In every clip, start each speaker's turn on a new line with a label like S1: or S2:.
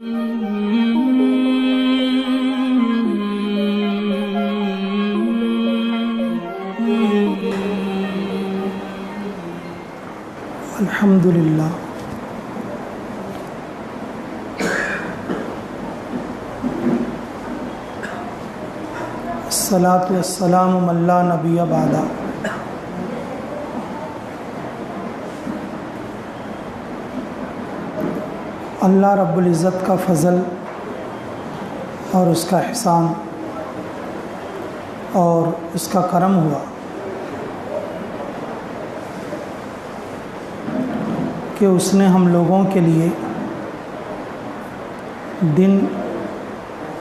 S1: الحمدللہ الصلاۃ والسلام من لا نبی بعدہ۔ اللہ رب العزت کا فضل اور اس کا احسان اور اس کا کرم ہوا کہ اس نے ہم لوگوں کے لیے دن،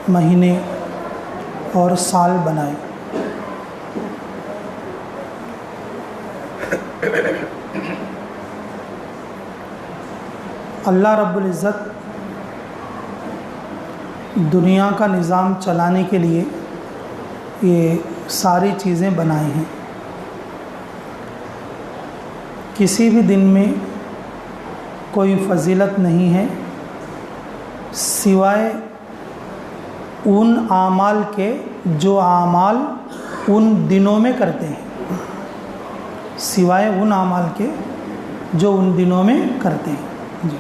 S1: مہینے اور سال بنائے۔ اللہ رب العزت دنیا کا نظام چلانے کے لیے یہ ساری چیزیں بنائی ہیں۔ کسی بھی دن میں کوئی فضیلت نہیں ہے سوائے ان اعمال کے جو اعمال ان دنوں میں کرتے ہیں، سوائے ان اعمال کے جو ان دنوں میں کرتے ہیں۔ جی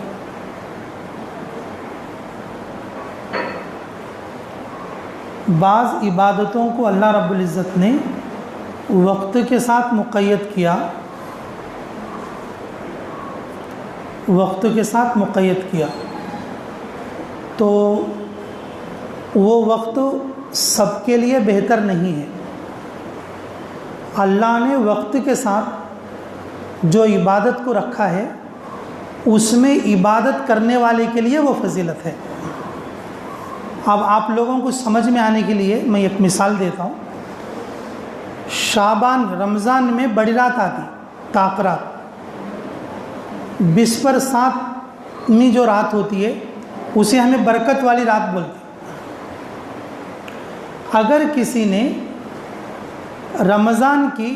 S1: بعض عبادتوں کو اللہ رب العزت نے وقت کے ساتھ مقید کیا، وقت کے ساتھ مقید کیا تو وہ وقت سب کے لیے بہتر نہیں ہے۔ اللہ نے وقت کے ساتھ جو عبادت کو رکھا ہے اس میں عبادت کرنے والے کے لیے وہ فضیلت ہے۔ اب آپ لوگوں کو سمجھ میں آنے کے لیے میں ایک مثال دیتا ہوں۔ شعبان رمضان میں بڑی رات آتی، تاقرات، 20/7 جو رات ہوتی ہے اسے ہمیں برکت والی رات بولتے ہیں۔ اگر کسی نے رمضان کی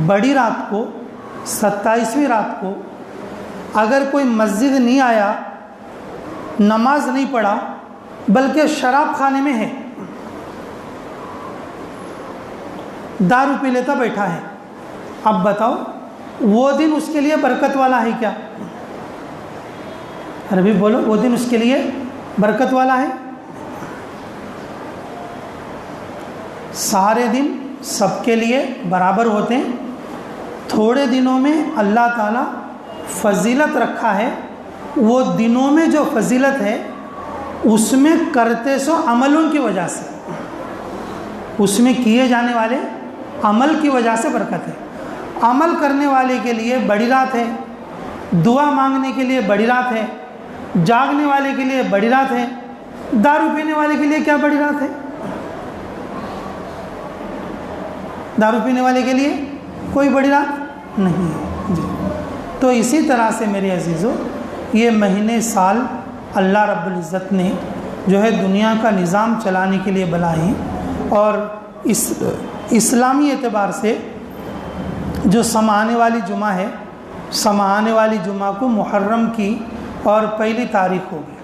S1: بڑی رات کو، 27ویں رات کو اگر کوئی مسجد نہیں آیا، نماز نہیں پڑھا بلکہ شراب خانے میں ہے، دارو پی لیتا بیٹھا ہے، اب بتاؤ وہ دن اس کے لیے برکت والا ہے کیا؟ ارے بولو، وہ دن اس کے لیے برکت والا ہے؟ سارے دن سب کے لیے برابر ہوتے ہیں، تھوڑے دنوں میں اللہ تعالیٰ فضیلت رکھا ہے۔ وہ دنوں میں جو فضیلت ہے اس میں کرتے سو عملوں کی وجہ سے، اس میں کیے جانے والے عمل کی وجہ سے برکت ہے۔ عمل کرنے والے کے لیے بڑی رات ہے، دعا مانگنے کے لیے بڑی رات ہے، جاگنے والے کے لیے بڑی رات ہے، دارو پینے والے کے لیے کیا بڑی رات ہے؟ دارو پینے والے کے لیے کوئی بڑی رات نہیں ہے۔ جی تو اسی طرح سے میرے عزیزو، یہ مہینے سال اللہ رب العزت نے جو ہے دنیا کا نظام چلانے کے لیے بنائے ہیں، اور اسلامی اعتبار سے جو سمانے والی جمعہ ہے، سمانے والی جمعہ کو محرم کی اور 1 تاریخ ہوگی۔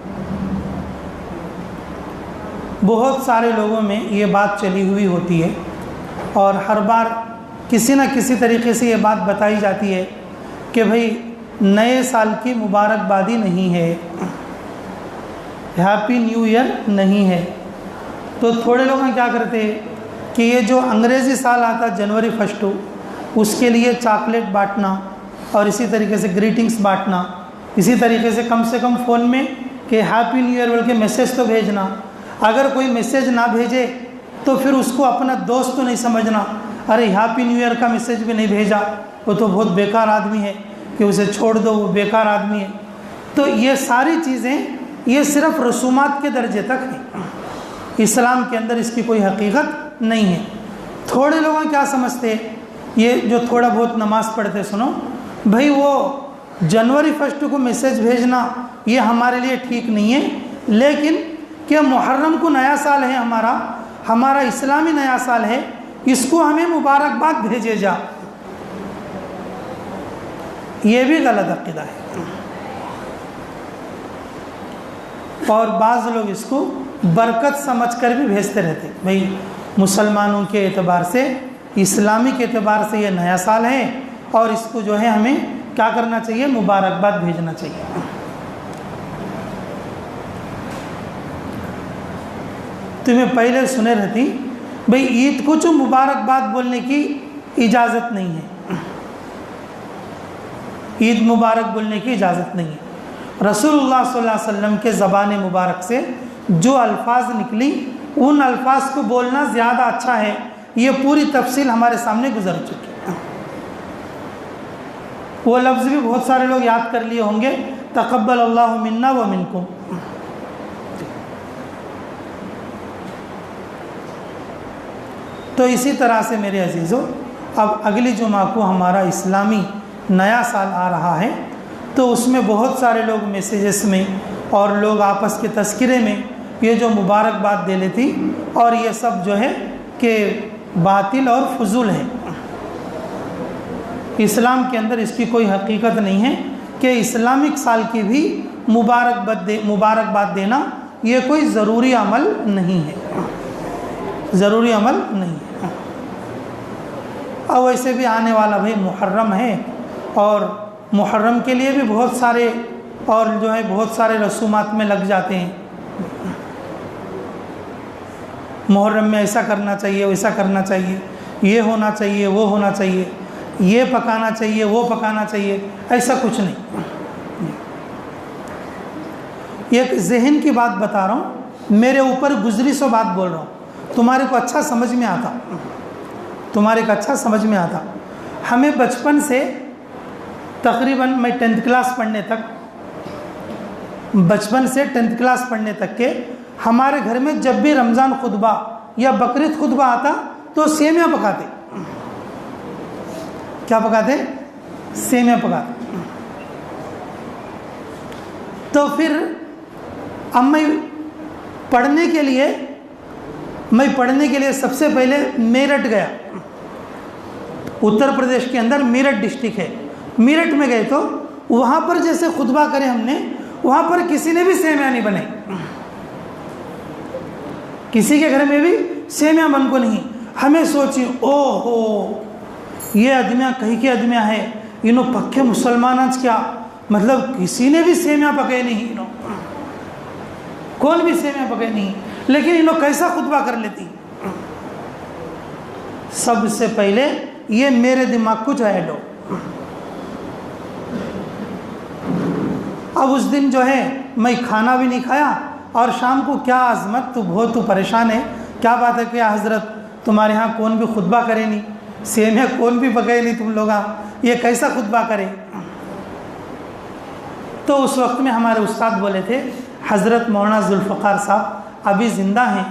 S1: بہت سارے لوگوں میں یہ بات چلی ہوئی ہوتی ہے اور ہر بار کسی نہ کسی طریقے سے یہ بات بتائی جاتی ہے کہ بھئی نئے سال کی مبارکبادی نہیں ہے، ہیپی نیو ایئر نہیں ہے۔ تو تھوڑے لوگ کیا کرتے ہیں کہ یہ جو انگریزی سال آتا جنوری 1 اس کے لیے چاکلیٹ بانٹنا اور اسی طریقے سے گریٹنگز بانٹنا، اسی طریقے سے کم فون میں کہ ہیپی نیو ایئر بول کے میسیج تو بھیجنا، اگر کوئی میسیج نہ بھیجے تو پھر اس کو اپنا دوست تو نہیں سمجھنا، ارے ہیپی نیو ایئر کا میسیج بھی نہیں بھیجا، وہ تو بہت بیکار آدمی ہے، کہ اسے چھوڑ دو، وہ بیکار آدمی ہے۔ تو یہ ساری چیزیں یہ صرف رسومات کے درجے تک ہیں، اسلام کے اندر اس کی کوئی حقیقت نہیں ہے۔ تھوڑے لوگ کیا سمجھتے ہیں، یہ جو تھوڑا بہت نماز پڑھتے، سنو بھائی، وہ جنوری 1 کو میسیج بھیجنا یہ ہمارے لیے ٹھیک نہیں ہے، لیکن کہ محرم کو نیا سال ہے، ہمارا اسلامی نیا سال ہے، اس کو ہمیں مبارکباد بھیجے جا، یہ بھی غلط عقیدہ ہے۔ اور بعض لوگ اس کو برکت سمجھ کر بھی بھیجتے رہتے، بھئی مسلمانوں کے اعتبار سے، اسلامک اعتبار سے یہ نیا سال ہے اور اس کو جو ہے ہمیں کیا کرنا چاہیے، مبارکباد بھیجنا چاہیے۔ تمہیں پہلے سنے رہتی بھئی عید کو جو مبارکباد بولنے کی اجازت نہیں ہے، عید مبارک بولنے کی اجازت نہیں ہے۔ رسول اللہ صلی اللہ علیہ وسلم کے زبان مبارک سے جو الفاظ نکلی ان الفاظ کو بولنا زیادہ اچھا ہے، یہ پوری تفصیل ہمارے سامنے گزر چکی ہے۔ وہ لفظ بھی بہت سارے لوگ یاد کر لیے ہوں گے، تقبل اللہ منا و منکم۔ تو اسی طرح سے میرے عزیزو، اب اگلی جمعہ کو ہمارا اسلامی نیا سال آ رہا ہے، تو اس میں بہت سارے لوگ میسیجز میں اور لوگ آپس کے تذکرے میں یہ جو مبارکباد دے لیتی، اور یہ سب جو ہے کہ باطل اور فضول ہے۔ اسلام کے اندر اس کی کوئی حقیقت نہیں ہے کہ اسلامک سال کی بھی مبارکباد دینا یہ کوئی ضروری عمل نہیں ہے، ضروری عمل نہیں ہے۔ اور ویسے بھی آنے والا بھائی محرم ہے، اور محرم کے لیے بھی بہت سارے اور جو ہے بہت سارے رسومات میں لگ جاتے ہیں۔ محرم میں ایسا کرنا چاہیے، ویسا کرنا چاہیے، یہ ہونا چاہیے، وہ ہونا چاہیے، یہ پکانا چاہیے، وہ پکانا چاہیے، ایسا کچھ نہیں۔ ایک ذہن کی بات بتا رہا ہوں، میرے اوپر گزری سو بات بول رہا ہوں، تمہارے کو اچھا سمجھ میں آتا، تمہارے کو اچھا سمجھ میں آتا۔ ہمیں بچپن سے تقریباً میں 10th کلاس پڑھنے تک، بچپن سے 10th کلاس پڑھنے تک کے ہمارے گھر میں جب بھی رمضان خطبہ یا بقرعید خطبہ آتا تو سیویاں پکاتے۔ کیا پکاتے؟ سیویاں پکاتے۔ تو پھر اب میں پڑھنے کے لیے سب سے پہلے میرٹھ گیا، اتر پردیش کے اندر میرٹھ ڈسٹرکٹ ہے، میرٹھ میں گئے تو وہاں پر جیسے خطبہ کرے ہم نے، وہاں پر کسی نے بھی سیویاں نہیں بنائی، کسی کے گھر میں بھی سیویاں بن کو نہیں۔ ہمیں سوچی او ہو یہ آدمیاں کہیں کے آدمیاں ہیں، انہوں پکے مسلمان کیا، مطلب کسی نے بھی سیویاں پکے نہیں، انہوں کون بھی سیویاں پکے نہیں، لیکن انہوں کیسا خطبہ کر لیتی۔ سب سے پہلے یہ میرے دماغ کو جائے لو۔ اب اس دن جو ہے میں کھانا بھی نہیں کھایا، اور شام کو کیا عظمت، تو پریشان ہے، کیا بات ہے کہ حضرت تمہارے ہاں کون بھی خطبہ کرے نہیں، سیویاں کون بھی پکائے نہیں، تم لوگ یہ کیسا خطبہ کرے۔ تو اس وقت میں ہمارے استاد بولے تھے، حضرت مولانا ذوالفقار صاحب ابھی زندہ ہیں،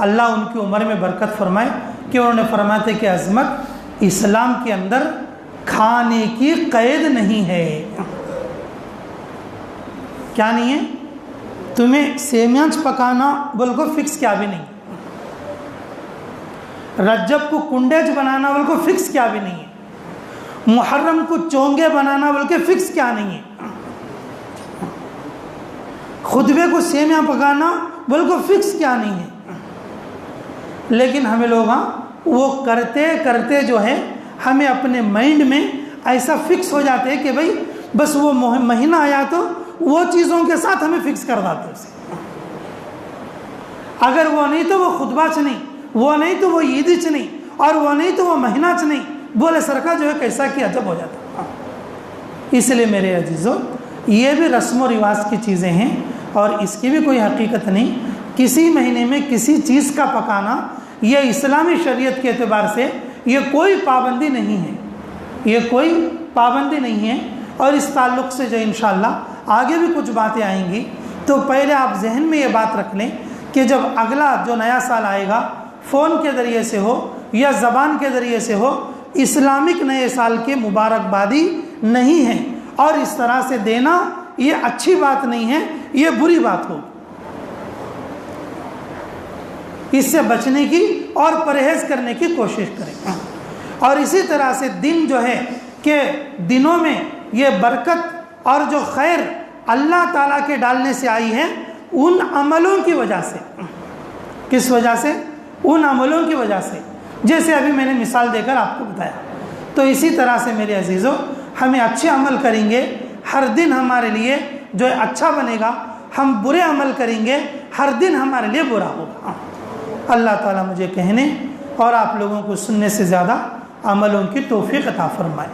S1: اللہ ان کی عمر میں برکت فرمائے، کہ انہوں نے فرمایا تھے کہ عظمت اسلام کے اندر کھانے کی قید نہیں ہے۔ کیا نہیں ہے؟ تمہیں سیویاں پکانا بول کو فکس کیا بھی نہیں، رجب کو کنڈیج بنانا بول کو فکس کیا بھی نہیں ہے، محرم کو چونگے بنانا بول کے فکس کیا نہیں ہے، خطبے کو سیویاں پکانا بول کو فکس کیا نہیں ہے۔ لیکن ہمیں لوگ وہ کرتے کرتے جو ہے ہمیں اپنے مائنڈ میں ایسا فکس ہو جاتے ہیں کہ بھائی بس وہ مہینہ آیا تو وہ چیزوں کے ساتھ ہمیں فکس کر دیتے اسے، اگر وہ نہیں تو وہ خطبہ چ نہیں، وہ نہیں تو وہ عید چ نہیں، اور وہ نہیں تو وہ مہینہ چ نہیں، بولے سرکار جو ہے کیسا کہ عجب ہو جاتا۔ اس لیے میرے عزیزو یہ بھی رسم و رواج کی چیزیں ہیں، اور اس کی بھی کوئی حقیقت نہیں۔ کسی مہینے میں کسی چیز کا پکانا یہ اسلامی شریعت کے اعتبار سے یہ کوئی پابندی نہیں ہے، یہ کوئی پابندی نہیں ہے۔ اور اس تعلق سے جو انشاءاللہ آگے بھی کچھ باتیں آئیں گی، تو پہلے آپ ذہن میں یہ بات رکھ لیں کہ جب اگلا جو نیا سال آئے گا، فون کے ذریعے سے ہو یا زبان کے ذریعے سے ہو، اسلامک نئے سال کے مبارکبادی نہیں ہے، اور اس طرح سے دینا یہ اچھی بات نہیں ہے، یہ بری بات ہو۔ اس سے بچنے کی اور پرہیز کرنے کی کوشش کریں۔ اور اسی طرح سے دن جو ہے کہ دنوں میں یہ برکت اور جو خیر اللہ تعالیٰ کے ڈالنے سے آئی ہے، ان عملوں کی وجہ سے. کس وجہ سے؟ ان عملوں کی وجہ سے، جیسے ابھی میں نے مثال دے کر آپ کو بتایا. تو اسی طرح سے میرے عزیزو ہمیں اچھے عمل کریں گے، ہر دن ہمارے لیے جو ہے اچھا بنے گا. ہم برے عمل کریں گے، ہر دن ہمارے لیے برا ہوگا. اللہ تعالیٰ مجھے کہنے اور آپ لوگوں کو سننے سے زیادہ عملوں کی توفیق عطا فرمائے.